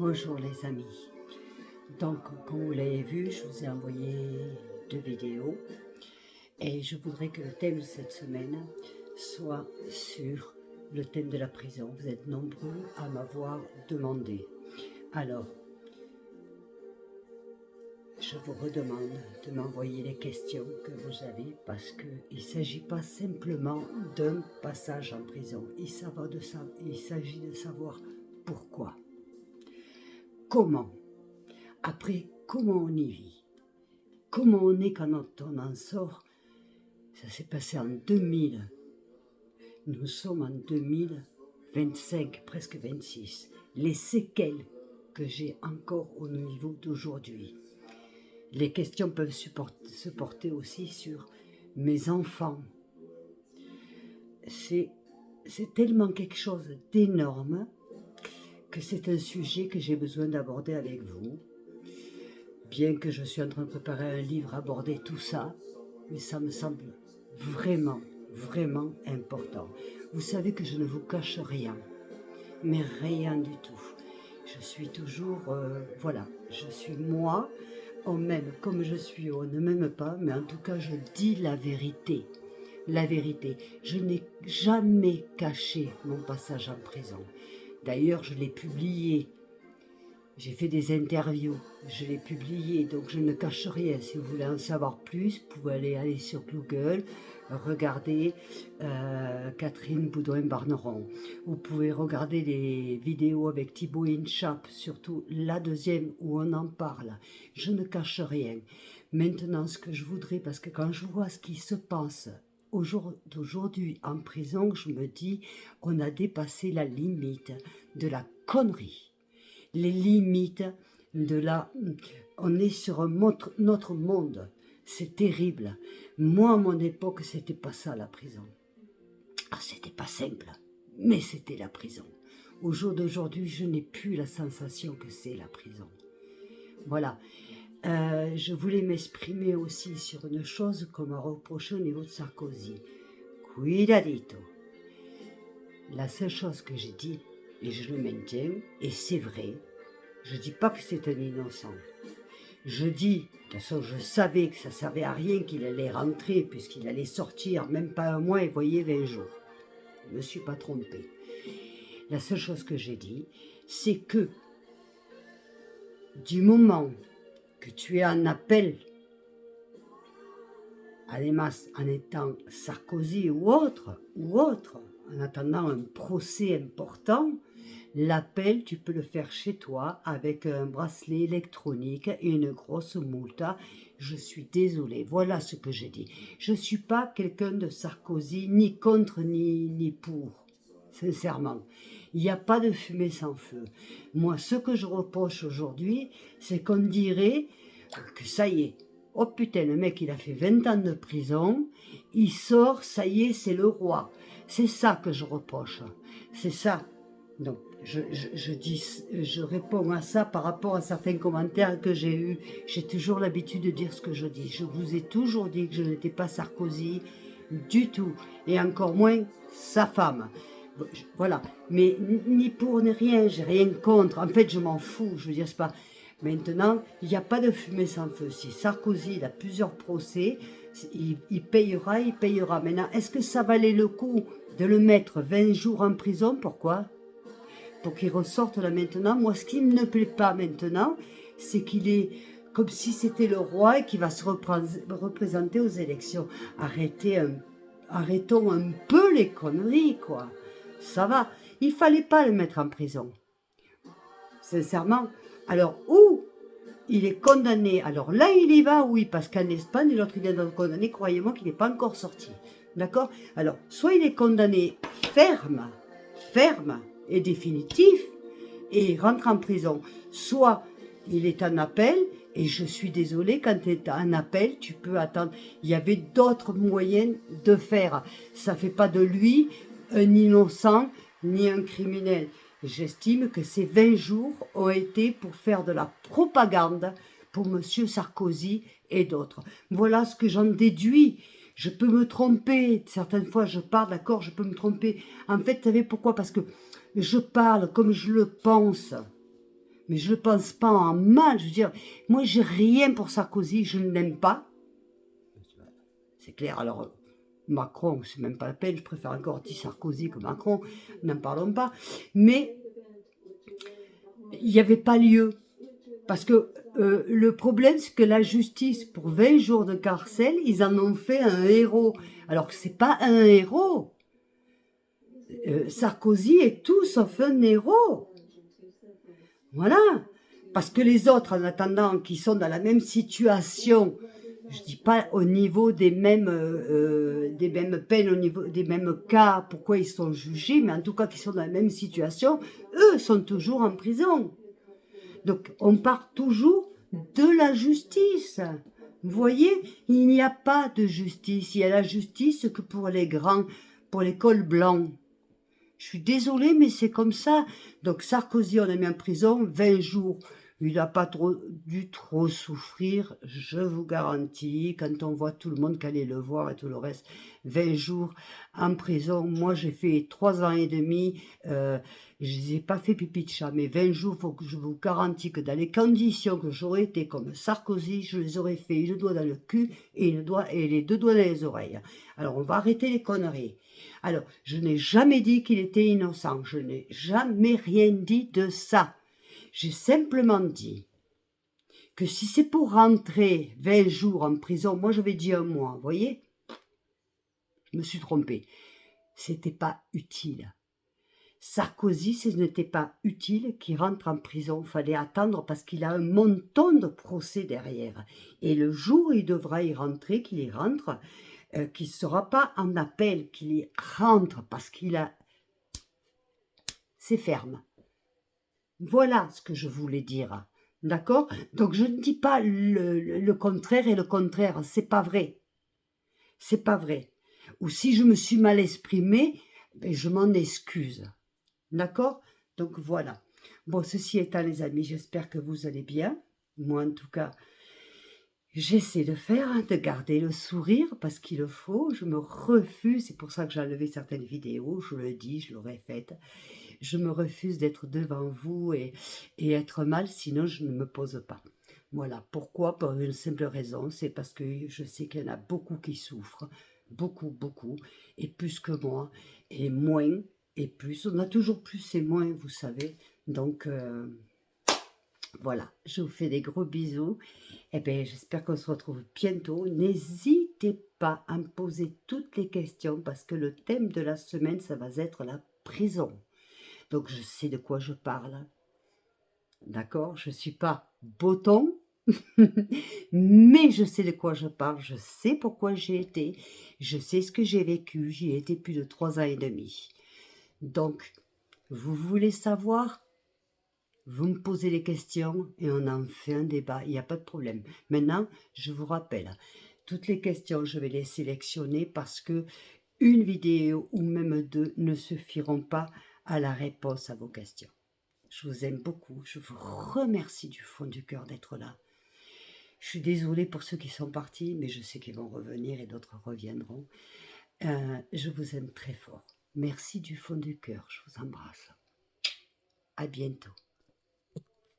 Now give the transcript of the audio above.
Bonjour les amis. Donc, comme vous l'avez vu, je vous ai envoyé 2 vidéos et je voudrais que le thème de cette semaine soit sur le thème de la prison. Vous êtes nombreux à m'avoir demandé. Alors, je vous redemande de m'envoyer les questions que vous avez parce qu'il ne s'agit pas simplement d'un passage en prison. Il s'agit de savoir pourquoi, comment. Après, comment on y vit? Comment on est quand on en sort? Ça s'est passé en 2000. Nous sommes en 2025, presque 26. Les séquelles que j'ai encore au niveau d'aujourd'hui. Les questions peuvent se porter aussi sur mes enfants. C'est tellement quelque chose d'énorme que c'est un sujet que j'ai besoin d'aborder avec vous. Bien que je suis en train de préparer un livre, aborder tout ça, mais ça me semble vraiment, vraiment important. Vous savez que je ne vous cache rien, mais rien du tout. Je suis toujours, voilà, je suis moi, on m'aime comme je suis, on ne m'aime pas, mais en tout cas, je dis la vérité. La vérité. Je n'ai jamais caché mon passage en prison. D'ailleurs, je l'ai publié. J'ai fait des interviews, je l'ai publié, donc je ne cache rien. Si vous voulez en savoir plus, vous pouvez aller sur Google, regarder Catherine Boudouin-Barneron. Vous pouvez regarder les vidéos avec Thibaut Inchap, surtout la deuxième où on en parle. Je ne cache rien. Maintenant, ce que je voudrais, parce que quand je vois ce qui se passe d'aujourd'hui en prison, je me dis, on a dépassé la limite de la connerie. Les limites de la... On est sur notre monde. C'est terrible. Moi, à mon époque, c'était pas ça, la prison. Ah, c'était pas simple, mais c'était la prison. Au jour d'aujourd'hui, je n'ai plus la sensation que c'est la prison. Voilà. Je voulais m'exprimer aussi sur une chose qu'on m'a reproché au niveau de Sarkozy. Cuidadito. La seule chose que j'ai dit, et je le maintiens, et c'est vrai, je dis pas que c'est un innocent. Je dis, de toute façon, je savais que ça ne servait à rien qu'il allait rentrer, puisqu'il allait sortir, même pas un mois, et voyez 20 jours. Je ne me suis pas trompée. La seule chose que j'ai dit, c'est que du moment que tu es en appel, además en étant Sarkozy ou autre, en attendant un procès important, l'appel, tu peux le faire chez toi avec un bracelet électronique et une grosse multa. Je suis désolée, voilà ce que j'ai dit. Je ne suis pas quelqu'un de Sarkozy, ni contre ni pour, sincèrement. Il n'y a pas de fumée sans feu. Moi, ce que je reproche aujourd'hui, c'est qu'on dirait que ça y est, oh putain, le mec, il a fait 20 ans de prison, il sort, ça y est, c'est le roi. C'est ça que je reproche. C'est ça. Donc, je réponds à ça par rapport à certains commentaires que j'ai eus. J'ai toujours l'habitude de dire ce que je dis. Je vous ai toujours dit que je n'étais pas Sarkozy du tout. Et encore moins sa femme. Voilà. Mais ni pour ni rien, j'ai rien contre. En fait, je m'en fous. Je veux dire, c'est pas... Maintenant, il n'y a pas de fumée sans feu. Si Sarkozy il a plusieurs procès, il payera. Maintenant, est-ce que ça valait le coup de le mettre 20 jours en prison? Pourquoi? Pour qu'il ressorte là maintenant. Moi, ce qui ne me plaît pas maintenant, c'est qu'il est comme si c'était le roi et qu'il va se représenter aux élections. Arrêtons un peu les conneries, quoi. Ça va. Il fallait pas le mettre en prison. Sincèrement. Alors, où il est condamné. Alors là, il y va, oui, parce qu'en Espagne, l'autre, il vient d'être condamné. Croyez-moi qu'il n'est pas encore sorti. D'accord? Alors, soit il est condamné ferme et définitif, et il rentre en prison. Soit il est en appel, et je suis désolée, quand tu es en appel, tu peux attendre. Il y avait d'autres moyens de faire. Ça ne fait pas de lui un innocent ni un criminel. J'estime que ces 20 jours ont été pour faire de la propagande pour M. Sarkozy et d'autres. Voilà ce que j'en déduis. Je peux me tromper. Certaines fois, je parle, d'accord, je peux me tromper. En fait, vous savez pourquoi? Parce que je parle comme je le pense. mais je ne le pense pas en mal. Je veux dire, moi, j'ai rien pour Sarkozy, je ne l'aime pas. C'est clair, alors Macron, c'est même pas la peine, je préfère encore dire Sarkozy que Macron, n'en parlons pas. Mais il n'y avait pas lieu. Parce que le problème, c'est que la justice, pour 20 jours de carcel, ils en ont fait un héros. Alors que c'est pas un héros. Sarkozy est tout sauf un héros. Voilà. Parce que les autres, en attendant, qui sont dans la même situation, je dis pas au niveau des mêmes peines, au niveau des mêmes cas, pourquoi ils sont jugés, mais en tout cas qui sont dans la même situation, eux sont toujours en prison. Donc on part toujours de la justice. Vous voyez, il n'y a pas de justice. Il y a la justice que pour les grands, pour les cols blancs. Je suis désolée, mais c'est comme ça. Donc Sarkozy, on l'a mis en prison 20 jours. Il n'a pas dû trop souffrir, je vous garantis, quand on voit tout le monde qui allait le voir et tout le reste. 20 jours en prison. Moi, j'ai fait 3 ans et demi. Je n'ai pas fait pipi de chat, mais 20 jours, faut que je vous garantis que dans les conditions que j'aurais été comme Sarkozy, je les aurais fait le doigt dans le cul et les 2 doigts dans les oreilles. Alors, on va arrêter les conneries. Alors, je n'ai jamais dit qu'il était innocent. Je n'ai jamais rien dit de ça. J'ai simplement dit que si c'est pour rentrer 20 jours en prison, moi j'avais dit 1 mois, vous voyez? Je me suis trompée. C'était pas utile. Sarkozy, ce n'était pas utile qu'il rentre en prison. Il fallait attendre parce qu'il a un monton de procès derrière. Et le jour où il devra y rentrer, qu'il y rentre, qu'il ne sera pas en appel, qu'il y rentre parce qu'il a... C'est ferme. Voilà ce que je voulais dire. D'accord? Donc je ne dis pas le contraire et le contraire. C'est pas vrai. C'est pas vrai. Ou si je me suis mal exprimée, ben je m'en excuse. D'accord? Donc voilà. Bon, ceci étant les amis, j'espère que vous allez bien. Moi en tout cas, j'essaie de faire, de garder le sourire parce qu'il le faut. Je me refuse, c'est pour ça que j'ai enlevé certaines vidéos, je le dis, je le répète. Je me refuse d'être devant vous et être mal, sinon je ne me pose pas. Voilà, pourquoi? Pour une simple raison, c'est parce que je sais qu'il y en a beaucoup qui souffrent, beaucoup, beaucoup, et plus que moi, et moins, et plus. On a toujours plus et moins, vous savez. Donc, voilà, je vous fais des gros bisous. Et bien, j'espère qu'on se retrouve bientôt. N'hésitez pas à me poser toutes les questions parce que le thème de la semaine, ça va être la prison. Donc, je sais de quoi je parle. D'accord? Je ne suis pas botton, mais je sais de quoi je parle. Je sais pourquoi j'ai été. Je sais ce que j'ai vécu. J'y ai été plus de 3 ans et demi. Donc, vous voulez savoir? Vous me posez les questions et on en fait un débat. Il n'y a pas de problème. Maintenant, je vous rappelle, toutes les questions, je vais les sélectionner parce que une vidéo ou même 2 ne suffiront pas à la réponse à vos questions. Je vous aime beaucoup. Je vous remercie du fond du cœur d'être là. Je suis désolée pour ceux qui sont partis, mais je sais qu'ils vont revenir et d'autres reviendront. Je vous aime très fort. Merci du fond du cœur. Je vous embrasse. À bientôt.